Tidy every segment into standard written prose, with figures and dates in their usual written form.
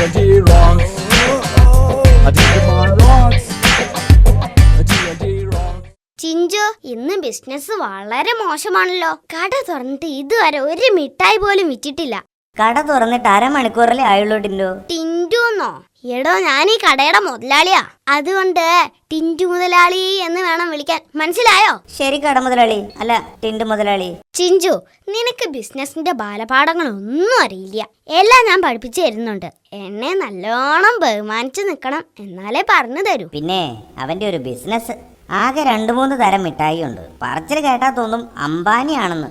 D&D rocks. Digimon rocks. D&D rocks. Chinchu, ഇന്ന് business വളരെ മോശമാണല്ലോ. കട തുറന്നിട്ട് ഇതുവരെ ഒരു മിഠായി പോലും വിറ്റിട്ടില്ല. കട തുറന്നിട്ട് അരമണിക്കൂറല്ലേ ആയുള്ളൂ ടിൻഡു. ടിൻഡുന്നോ? എടോ, ഞാൻ ഈ കടയുടെ മുതലാളിയാ. അതുകൊണ്ട് ടിൻഡു മുതലാളി എന്ന് വേണം വിളിക്കാൻ. മനസ്സിലായോ? ശരി കട മുതലാളി, അല്ല ടിൻഡു മുതലാളി. ചിഞ്ചു, നിനക്ക് ബിസിനസിന്റെ ബാലപാഠങ്ങളൊന്നും അറിയില്ല. എല്ലാം ഞാൻ പഠിപ്പിച്ചു തരുന്നുണ്ട്. എന്നെ നല്ലോണം ബഹുമാനിച്ചു നിൽക്കണം, എന്നാലേ പറഞ്ഞു തരൂ. പിന്നെ അവന്റെ ഒരു ബിസിനസ് ആകെ 2-3 തരം മിഠായി ഉണ്ട്. പറച്ചിൽ കേട്ടാ തോന്നും അംബാനിയാണെന്ന്.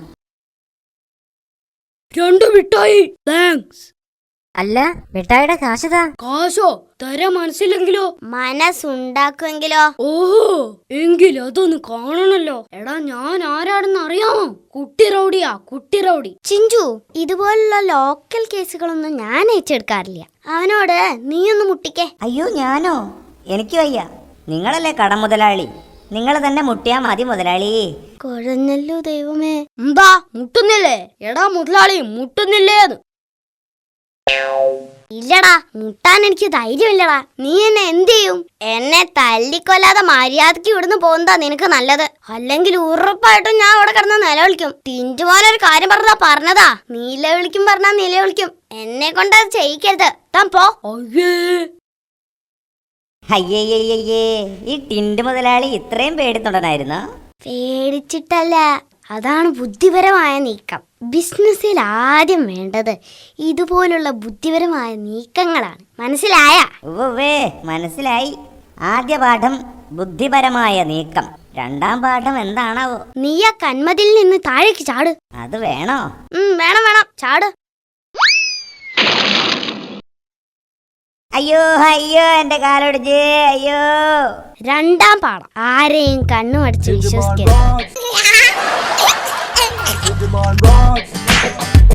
2 മിഠായി, താങ്ക്സ്. അല്ല, മിഠായിയുടെ കാശതാ. കാശോ? തരാൻ മനസ്സിലെങ്കിലോ? മനസ്സുണ്ടാക്കുമെങ്കിലോ? ഓഹോ, എങ്കിൽ അതൊന്ന് കാണണല്ലോ. എടാ, ഞാൻ ആരാടെന്ന് അറിയാമോ? കുട്ടി റൗഡിയാ, കുട്ടി റൗഡി. ചിഞ്ചു, ഇതുപോലുള്ള ലോക്കൽ കേസുകളൊന്നും ഞാൻ ഏറ്റെടുക്കാറില്ല. അവനോട് നീയൊന്ന് മുട്ടിക്കേ. അയ്യോ, ഞാനോ? എനിക്ക് വയ്യ. നിങ്ങളല്ലേ കട മുതലാളി, നിങ്ങൾ തന്നെ മുട്ടിയാ മതി മുതലാളി. കുഴഞ്ഞല്ലോ ദൈവമേ. എന്താ മുട്ടുന്നില്ലേ? എടാ മുതലാളി, മുട്ടുന്നില്ലേന്ന്. ഇല്ലടാ, മുട്ടാൻ എനിക്ക് ധൈര്യമില്ലടാ. നീ എന്നെ എന്ത് ചെയ്യും? എന്നെ തല്ലിക്കൊല്ലാതെ മര്യാദക്ക് ഇവിടുന്ന് പോകുന്നതാ നിനക്ക് നല്ലത്. അല്ലെങ്കിൽ ഉറപ്പായിട്ടും ഞാൻ അവിടെ കിടന്ന് നിലവിളിക്കും. തിഞ്ചുമോനൊരു കാര്യം പറഞ്ഞതാ. നിലവിളിക്കും പറഞ്ഞാ നിലവിളിക്കും. എന്നെ കൊണ്ട് അത് ചെയ്യിക്കരുത്. താൻ പോ. അയ്യേ, ഈ ടിൻഡു മുതലാളി ഇത്രയും പേടിത്തൊണ്ടനായിരുന്നോ? പേടിച്ചിട്ടല്ല, അതാണ് ബുദ്ധിപരമായ നീക്കം. ബിസിനസ്സിൽ ആദ്യം വേണ്ടത് ഇതുപോലുള്ള ബുദ്ധിപരമായ നീക്കങ്ങളാണ്. മനസ്സിലായ? ഉവ്വേ, മനസ്സിലായി. ആദ്യ പാഠം ബുദ്ധിപരമായ നീക്കം. 2ാം പാഠം എന്താണാവോ? നീ ആ കന്മതിൽ നിന്ന് താഴേക്ക് ചാട്. അത് വേണോ? വേണം, ചാട്. അയ്യോ അയ്യോ, എന്റെ കാലൊടിച്ച്. അയ്യോ. 2ാം പാഠം, ആരെയും കണ്ണുമടിച്ച് Digimon വിശ്വസിക്കരുത്. rocks.